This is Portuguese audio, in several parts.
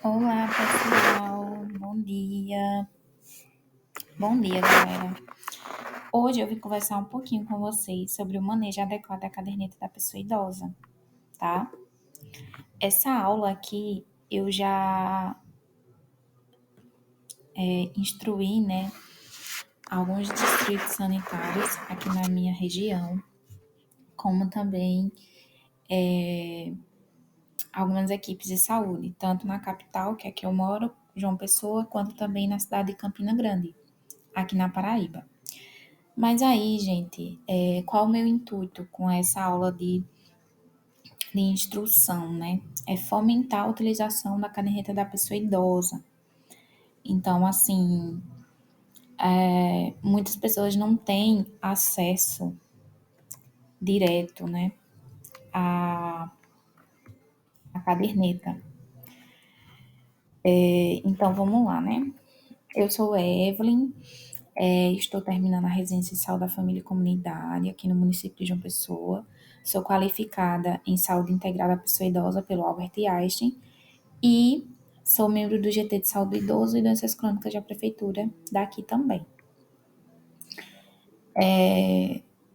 Olá, pessoal. Bom dia. Bom dia, galera. Hoje eu vim conversar um pouquinho com vocês sobre o manejo adequado da caderneta da pessoa idosa, tá? Essa aula aqui eu já instruí, né, alguns distritos sanitários aqui na minha região, como também algumas equipes de saúde, tanto na capital, que é que eu moro, João Pessoa, quanto também na cidade de Campina Grande, aqui na Paraíba. Mas aí, gente, qual o meu intuito com essa aula de instrução, né? É fomentar a utilização da caderneta da pessoa idosa. Então, assim, muitas pessoas não têm acesso direto, né, à caderneta. Então, vamos lá, né? Eu sou Evelyn, estou terminando a residência de saúde da família e comunidade aqui no município de João Pessoa. Sou qualificada em saúde integrada da pessoa idosa pelo Albert Einstein e sou membro do GT de Saúde do Idoso e Doenças Crônicas da Prefeitura daqui também.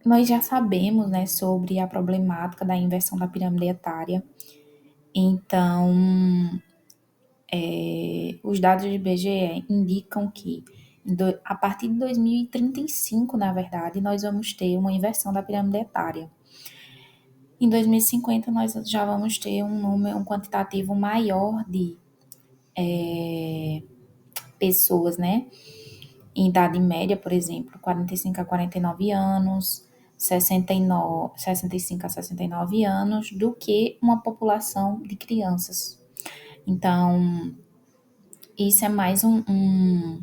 Nós já sabemos, né, sobre a problemática da inversão da pirâmide etária. Então, os dados do IBGE indicam que a partir de 2035, na verdade, nós vamos ter uma inversão da pirâmide etária. Em 2050, nós já vamos ter um quantitativo maior de pessoas, né, em idade média, por exemplo, 45 a 49 anos, 65 a 69 anos, do que uma população de crianças. Então, isso é mais um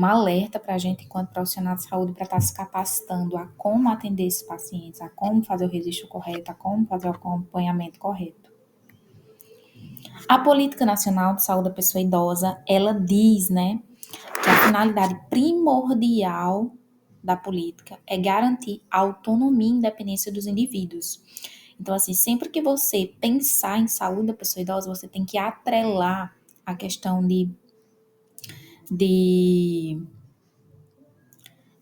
alerta para a gente, enquanto profissional de saúde, para estar se capacitando a como atender esses pacientes, a como fazer o registro correto, a como fazer o acompanhamento correto. A Política Nacional de Saúde da Pessoa Idosa, ela diz, né, que a finalidade primordial da política é garantir a autonomia e independência dos indivíduos. Então, assim, sempre que você pensar em saúde da pessoa idosa, você tem que atrelar a questão de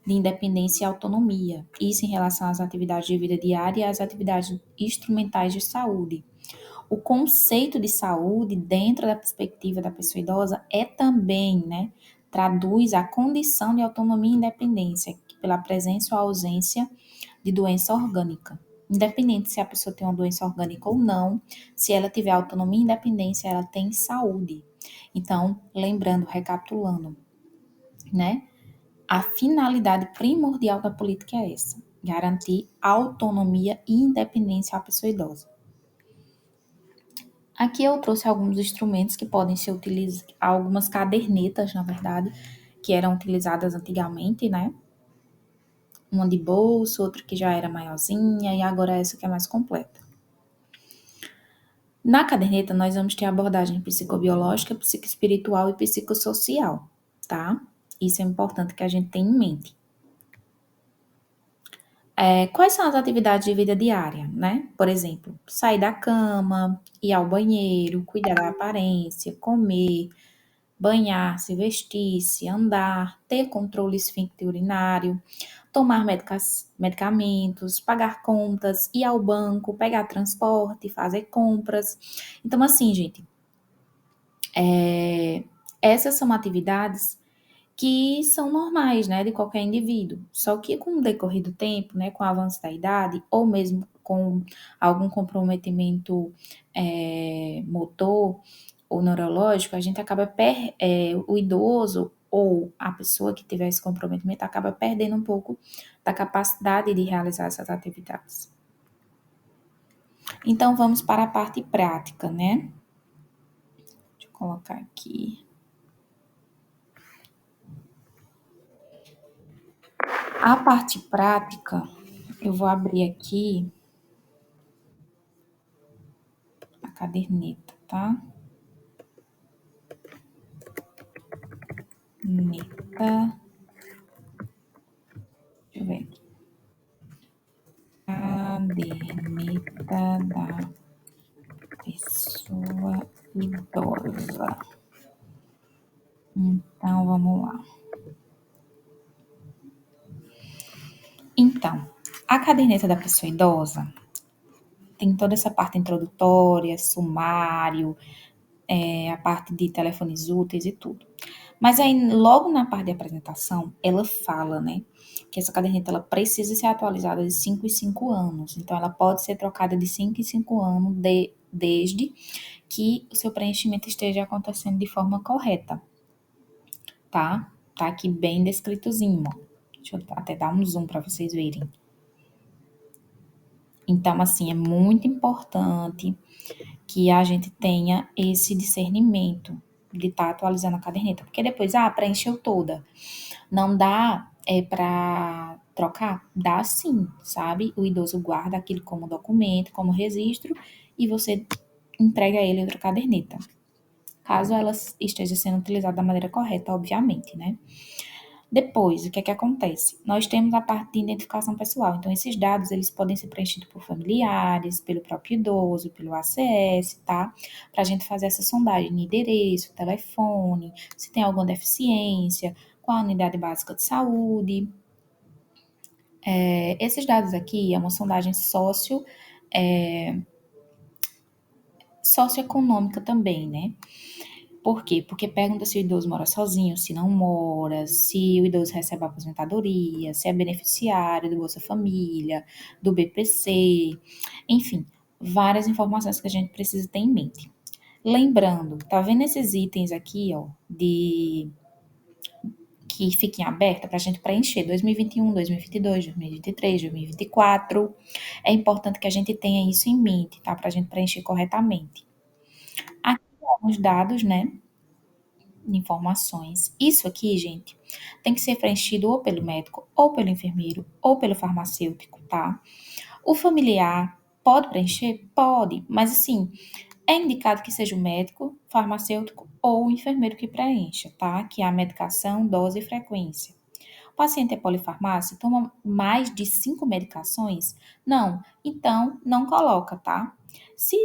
independência e autonomia. Isso em relação às atividades de vida diária e às atividades instrumentais de saúde. O conceito de saúde, dentro da perspectiva da pessoa idosa, é também, né, traduz a condição de autonomia e independência, pela presença ou ausência de doença orgânica. Independente se a pessoa tem uma doença orgânica ou não, se ela tiver autonomia e independência, ela tem saúde. Então, lembrando, recapitulando, né, a finalidade primordial da política é essa: garantir autonomia e independência à pessoa idosa. Aqui eu trouxe alguns instrumentos que podem ser utilizados, algumas cadernetas, na verdade, que eram utilizadas antigamente, né? Uma de bolso, outra que já era maiorzinha, e agora essa que é mais completa. Na caderneta, nós vamos ter abordagem psicobiológica, psicoespiritual e psicossocial, tá? Isso é importante que a gente tenha em mente. Quais são as atividades de vida diária, né? Por exemplo, sair da cama, ir ao banheiro, cuidar da aparência, comer, banhar-se, vestir-se, andar, ter controle esfíncter urinário, tomar medicamentos, pagar contas, ir ao banco, pegar transporte, fazer compras. Então, assim, gente, essas são atividades que são normais, né, de qualquer indivíduo. Só que com o decorrer do tempo, né, com o avanço da idade, ou mesmo com algum comprometimento motor ou neurológico, a gente acaba, o idoso ou a pessoa que tiver esse comprometimento acaba perdendo um pouco da capacidade de realizar essas atividades. Então, vamos para a parte prática, né? Deixa eu colocar aqui. A parte prática, eu vou abrir aqui a caderneta, tá? Neta. Deixa eu ver aqui. Caderneta da pessoa idosa. Então, vamos lá. Então, a caderneta da pessoa idosa tem toda essa parte introdutória, sumário, a parte de telefones úteis e tudo. Mas aí, logo na parte de apresentação, ela fala, né, que essa caderneta ela precisa ser atualizada de 5 em 5 anos. Então, ela pode ser trocada de 5 em 5 anos desde que o seu preenchimento esteja acontecendo de forma correta, tá? Tá aqui bem descritozinho, ó. Deixa eu até dar um zoom para vocês verem. Então, assim, é muito importante que a gente tenha esse discernimento de estar atualizando a caderneta, porque depois, preencheu toda. Não dá para trocar? Dá sim, sabe? O idoso guarda aquilo como documento, como registro, e você entrega a ele outra caderneta. Caso ela esteja sendo utilizada da maneira correta, obviamente, né? Depois, o que é que acontece? Nós temos a parte de identificação pessoal. Então, esses dados, eles podem ser preenchidos por familiares, pelo próprio idoso, pelo ACS, tá? Para a gente fazer essa sondagem de endereço, telefone, se tem alguma deficiência, qual a unidade básica de saúde. Esses dados aqui é uma sondagem socioeconômica também, né? Por quê? Porque pergunta se o idoso mora sozinho, se não mora, se o idoso recebe aposentadoria, se é beneficiário do Bolsa Família, do BPC, enfim, várias informações que a gente precisa ter em mente. Lembrando, tá vendo esses itens aqui, ó, de que fiquem abertos para a gente preencher 2021, 2022, 2023, 2024. É importante que a gente tenha isso em mente, tá? Para a gente preencher corretamente. Aqui alguns dados, né? Informações. Isso aqui, gente, tem que ser preenchido ou pelo médico, ou pelo enfermeiro, ou pelo farmacêutico, tá? O familiar pode preencher? Pode, mas assim, é indicado que seja o médico, farmacêutico ou o enfermeiro que preencha, tá? Que é a medicação, dose e frequência. O paciente é polifarmácia, toma mais de 5 medicações? Não, então não coloca, tá? Se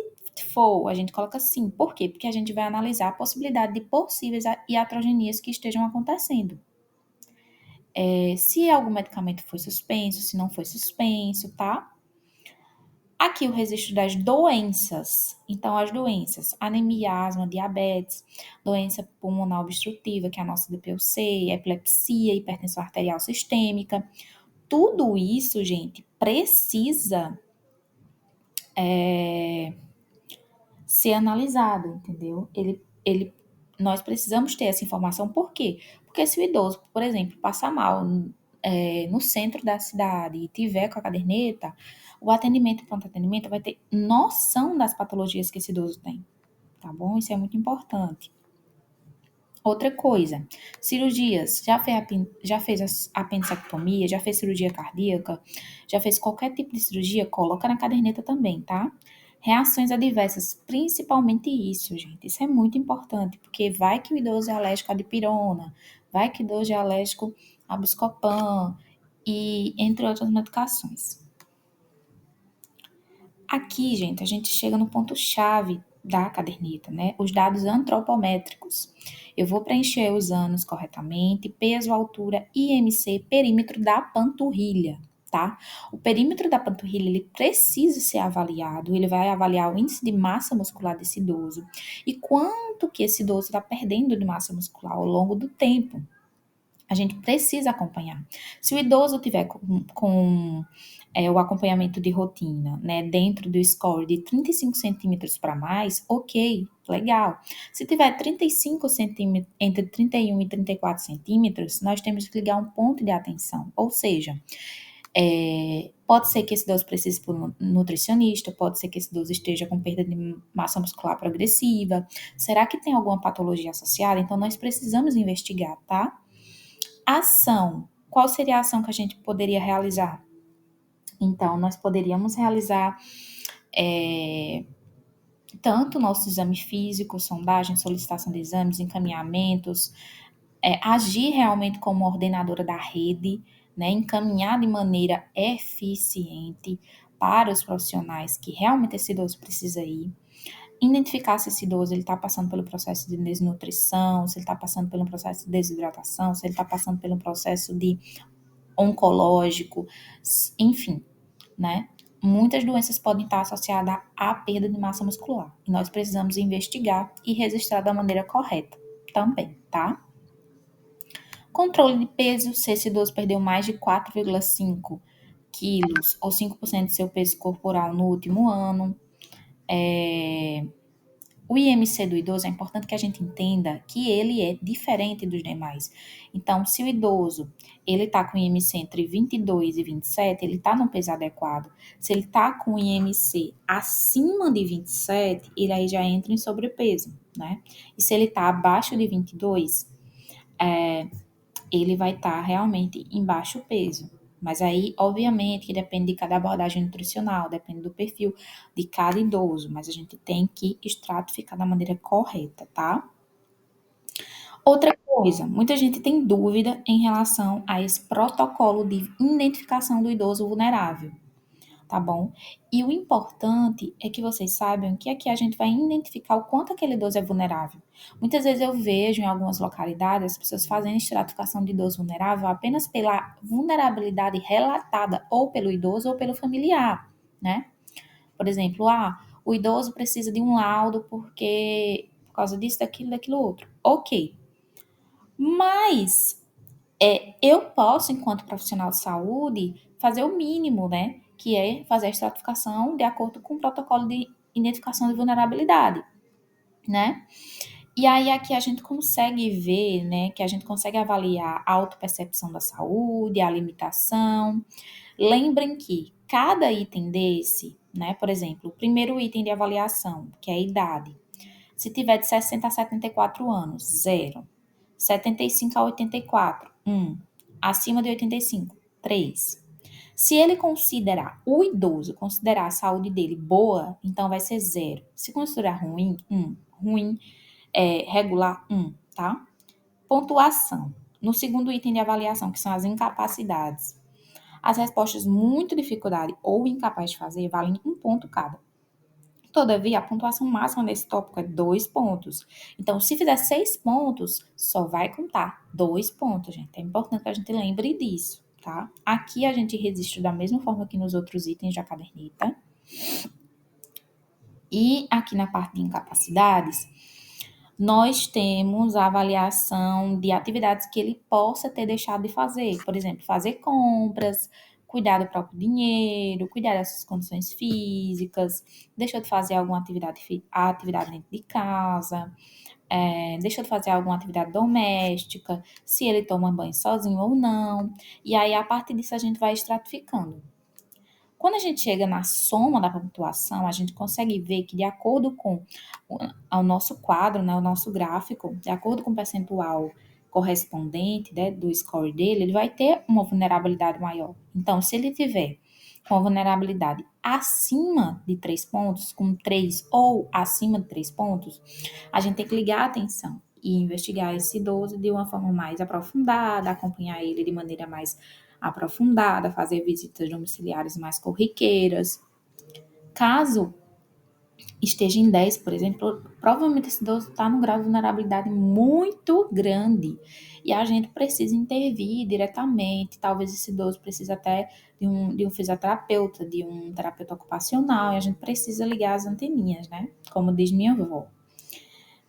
for, a gente coloca sim. Por quê? Porque a gente vai analisar a possibilidade de possíveis iatrogenias que estejam acontecendo. Se algum medicamento foi suspenso, se não foi suspenso, tá? Aqui o registro das doenças. Então, as doenças, anemia, asma, diabetes, doença pulmonar obstrutiva, que é a nossa DPOC, epilepsia, hipertensão arterial sistêmica. Tudo isso, gente, precisa ser analisado, entendeu? Nós precisamos ter essa informação. Por quê? Porque se o idoso, por exemplo, passar mal no centro da cidade e tiver com a caderneta, o atendimento, pronto atendimento, vai ter noção das patologias que esse idoso tem, tá bom? Isso é muito importante. Outra coisa, cirurgias, já fez apendicectomia, já fez cirurgia cardíaca, já fez qualquer tipo de cirurgia, coloca na caderneta também, tá? Reações adversas, principalmente isso, gente. Isso é muito importante, porque vai que o idoso é alérgico à dipirona, vai que o idoso é alérgico a Buscopan e entre outras medicações. Aqui, gente, a gente chega no ponto-chave da caderneta, né? Os dados antropométricos. Eu vou preencher os anos corretamente, peso, altura, IMC, perímetro da panturrilha, tá? O perímetro da panturrilha, ele precisa ser avaliado, ele vai avaliar o índice de massa muscular desse idoso e quanto que esse idoso está perdendo de massa muscular ao longo do tempo. A gente precisa acompanhar. Se o idoso tiver com o acompanhamento de rotina, né, dentro do score de 35 centímetros para mais, ok, legal. Se tiver 35 centímetros, entre 31 e 34 centímetros, nós temos que ligar um ponto de atenção. Ou seja, pode ser que esse idoso precise por um nutricionista, pode ser que esse idoso esteja com perda de massa muscular progressiva. Será que tem alguma patologia associada? Então, nós precisamos investigar, tá? Ação. Qual seria a ação que a gente poderia realizar? Então, nós poderíamos realizar tanto nosso exame físico, sondagem, solicitação de exames, encaminhamentos, agir realmente como ordenadora da rede, né, encaminhar de maneira eficiente para os profissionais que realmente esse idoso precisa ir. identificar se esse idoso ele está passando pelo processo de desnutrição, se ele está passando pelo processo de desidratação, se ele está passando pelo processo de oncológico, enfim, né? Muitas doenças podem estar associadas à perda de massa muscular. E nós precisamos investigar e registrar da maneira correta também, tá? Controle de peso, se esse idoso perdeu mais de 4,5 quilos ou 5% de seu peso corporal no último ano. O IMC do idoso é importante que a gente entenda que ele é diferente dos demais. Então, se o idoso ele está com IMC entre 22 e 27, ele está num peso adequado. Se ele está com IMC acima de 27, ele aí já entra em sobrepeso, né? E se ele está abaixo de 22, ele vai estar realmente em baixo peso. Mas aí, obviamente, que depende de cada abordagem nutricional, depende do perfil de cada idoso, mas a gente tem que estratificar da maneira correta, tá? Outra coisa, muita gente tem dúvida em relação a esse protocolo de identificação do idoso vulnerável, tá bom? E o importante é que vocês saibam que aqui a gente vai identificar o quanto aquele idoso é vulnerável. Muitas vezes eu vejo em algumas localidades as pessoas fazendo estratificação de idoso vulnerável apenas pela vulnerabilidade relatada ou pelo idoso ou pelo familiar, né? Por exemplo, o idoso precisa de um laudo porque por causa disso, daquilo outro. Ok. Mas eu posso, enquanto profissional de saúde, fazer o mínimo, né? Que é fazer a estratificação de acordo com o protocolo de identificação de vulnerabilidade, né? E aí aqui a gente consegue ver, né, que a gente consegue avaliar a autopercepção da saúde, a limitação. Lembrem que cada item desse, né, por exemplo, o primeiro item de avaliação, que é a idade, se tiver de 60 a 74 anos, 0. 75 a 84, 1. Acima de 85, 3. Se ele considerar, o idoso considerar a saúde dele boa, então vai ser 0. Se considerar ruim, 1. Ruim, regular, 1, tá? Pontuação. No segundo item de avaliação, que são as incapacidades. As respostas muito dificuldade ou incapaz de fazer valem 1 ponto cada. Todavia, a pontuação máxima desse tópico é 2 pontos. Então, se fizer 6 pontos, só vai contar 2 pontos, gente. É importante que a gente lembre disso, tá? Aqui a gente registra da mesma forma que nos outros itens da caderneta. E aqui na parte de incapacidades, nós temos a avaliação de atividades que ele possa ter deixado de fazer. Por exemplo, fazer compras, cuidar do próprio dinheiro, cuidar das suas condições físicas, deixou de fazer alguma atividade dentro de casa, deixou de fazer alguma atividade doméstica, se ele toma banho sozinho ou não. E aí, a partir disso, a gente vai estratificando. Quando a gente chega na soma da pontuação, a gente consegue ver que, de acordo com o nosso quadro, né, o nosso gráfico, de acordo com o percentual correspondente, né, do score dele, ele vai ter uma vulnerabilidade maior. Então, se ele tiver com a vulnerabilidade acima de 3 pontos, com 3 ou acima de 3 pontos, a gente tem que ligar a atenção e investigar esse idoso de uma forma mais aprofundada, acompanhar ele de maneira mais aprofundada, fazer visitas domiciliares mais corriqueiras. Caso esteja em 10, por exemplo, provavelmente esse idoso está num grau de vulnerabilidade muito grande e a gente precisa intervir diretamente. Talvez esse idoso precise até de um fisioterapeuta, de um terapeuta ocupacional, e a gente precisa ligar as anteninhas, né? Como diz minha avó.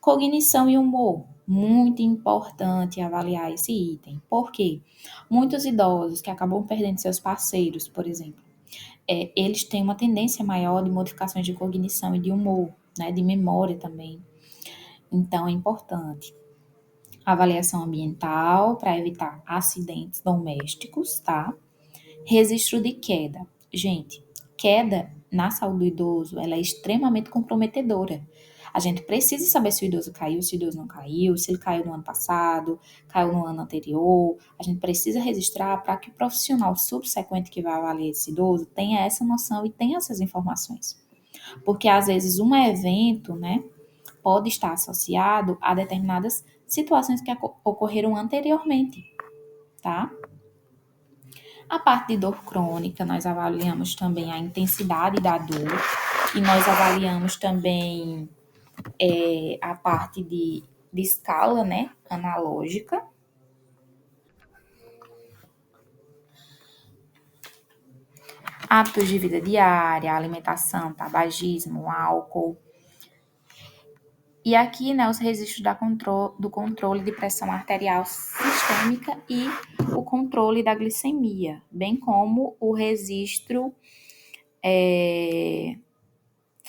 Cognição e humor. Muito importante avaliar esse item. Por quê? Muitos idosos que acabam perdendo seus parceiros, por exemplo, eles têm uma tendência maior de modificações de cognição e de humor, né, de memória também. Então, é importante. Avaliação ambiental para evitar acidentes domésticos, tá? Registro de queda. Gente, queda na saúde do idoso, ela é extremamente comprometedora. A gente precisa saber se o idoso caiu, se o idoso não caiu, se ele caiu no ano passado, caiu no ano anterior. A gente precisa registrar para que o profissional subsequente que vai avaliar esse idoso tenha essa noção e tenha essas informações. Porque às vezes um evento, né, pode estar associado a determinadas situações que ocorreram anteriormente, tá? A parte de dor crônica, nós avaliamos também a intensidade da dor e nós avaliamos também a parte de escala, né, analógica. Hábitos de vida diária, alimentação, tabagismo, álcool. E aqui, né, os registros do controle de pressão arterial sistêmica e o controle da glicemia, bem como o registro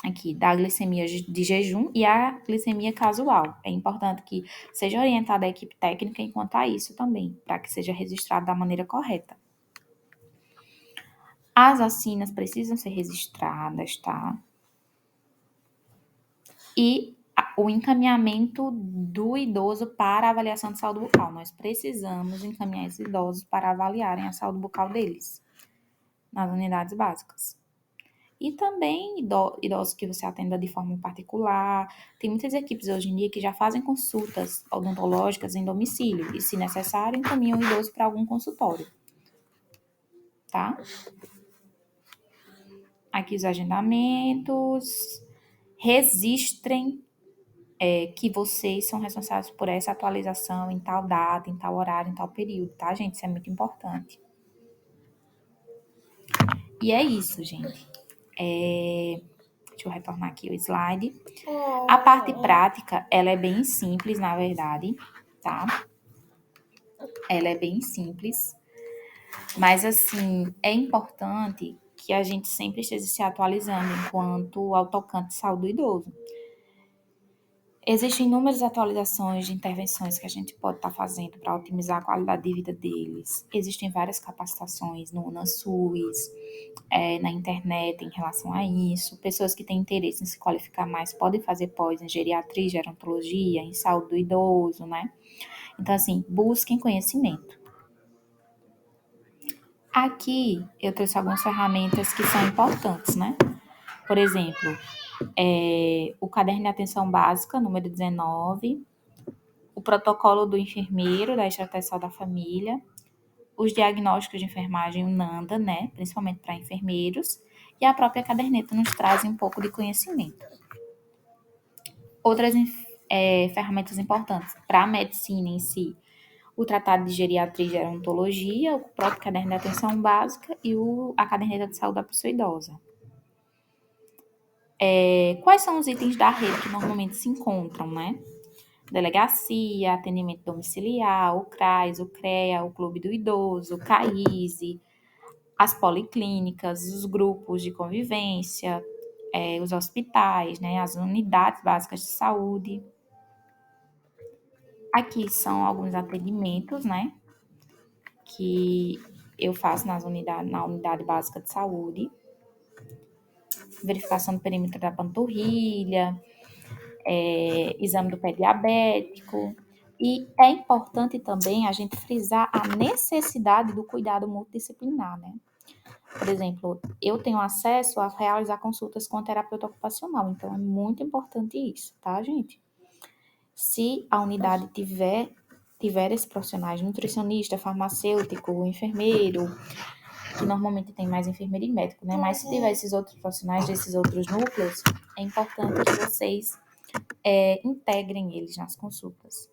aqui da glicemia de jejum e a glicemia casual. É importante que seja orientada a equipe técnica enquanto a isso também, para que seja registrado da maneira correta. As vacinas precisam ser registradas, tá? E o encaminhamento do idoso para a avaliação de saúde bucal. Nós precisamos encaminhar esses idosos para avaliarem a saúde bucal deles nas unidades básicas. E também idosos que você atenda de forma particular. Tem muitas equipes hoje em dia que já fazem consultas odontológicas em domicílio e, se necessário, encaminham o idoso para algum consultório, tá? Aqui os agendamentos. Registrem que vocês são responsáveis por essa atualização em tal data, em tal horário, em tal período, tá, gente? Isso é muito importante. E é isso, gente. Deixa eu retornar aqui o slide. A parte prática, ela é bem simples, na verdade, tá? Ela é bem simples. Mas, assim, é importante que a gente sempre esteja se atualizando enquanto ao tocante de saúde do idoso. Existem inúmeras atualizações de intervenções que a gente pode estar fazendo para otimizar a qualidade de vida deles. Existem várias capacitações no UNASUS, na internet em relação a isso. Pessoas que têm interesse em se qualificar mais podem fazer pós em geriatria, gerontologia, em saúde do idoso, né? Então, assim, busquem conhecimento. Aqui eu trouxe algumas ferramentas que são importantes, né? Por exemplo, o caderno de atenção básica, número 19, o protocolo do enfermeiro, da estratégia da família, os diagnósticos de enfermagem, o NANDA, né, principalmente para enfermeiros, e a própria caderneta nos traz um pouco de conhecimento. Outras ferramentas importantes para a medicina em si, o Tratado de Geriatria e Gerontologia, o próprio caderno de atenção básica e a caderneta de saúde da pessoa idosa. Quais são os itens da rede que normalmente se encontram, né? Delegacia, atendimento domiciliar, o CRAS, o CREA, o Clube do Idoso, o CAISE, as policlínicas, os grupos de convivência, os hospitais, né, as unidades básicas de saúde. Aqui são alguns atendimentos, né, que eu faço na unidade básica de saúde. Verificação do perímetro da panturrilha, exame do pé diabético. E é importante também a gente frisar a necessidade do cuidado multidisciplinar, né? Por exemplo, eu tenho acesso a realizar consultas com a terapeuta ocupacional, então é muito importante isso, tá, gente? Se a unidade tiver esses profissionais, nutricionista, farmacêutico, enfermeiro, que normalmente tem mais enfermeiro e médico, né? Mas se tiver esses outros profissionais desses outros núcleos, é importante que vocês integrem eles nas consultas.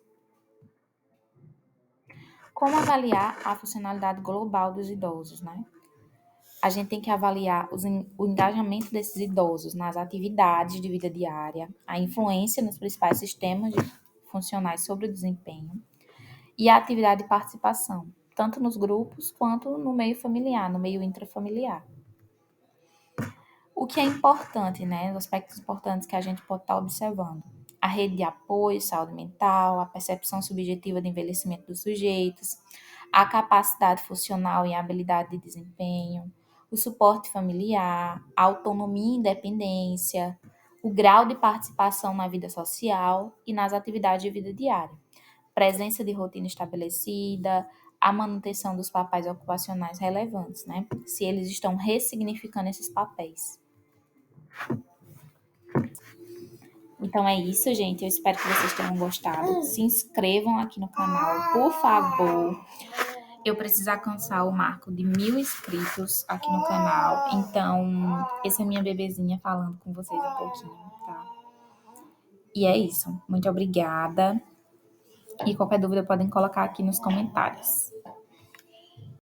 Como avaliar a funcionalidade global dos idosos, né? A gente tem que avaliar o engajamento desses idosos nas atividades de vida diária, a influência nos principais sistemas funcionais sobre o desempenho e a atividade de participação, tanto nos grupos quanto no meio familiar, no meio intrafamiliar. O que é importante, né? Os aspectos importantes que a gente pode estar observando. A rede de apoio, saúde mental, a percepção subjetiva de envelhecimento dos sujeitos, a capacidade funcional e a habilidade de desempenho, o suporte familiar, a autonomia e independência, o grau de participação na vida social e nas atividades de vida diária, presença de rotina estabelecida, a manutenção dos papéis ocupacionais relevantes, né? Se eles estão ressignificando esses papéis. Então é isso, gente. Eu espero que vocês tenham gostado. Se inscrevam aqui no canal, por favor. Eu preciso alcançar o marco de 1.000 inscritos aqui no canal. Então, essa é a minha bebezinha falando com vocês um pouquinho, tá? E é isso. Muito obrigada. E qualquer dúvida podem colocar aqui nos comentários.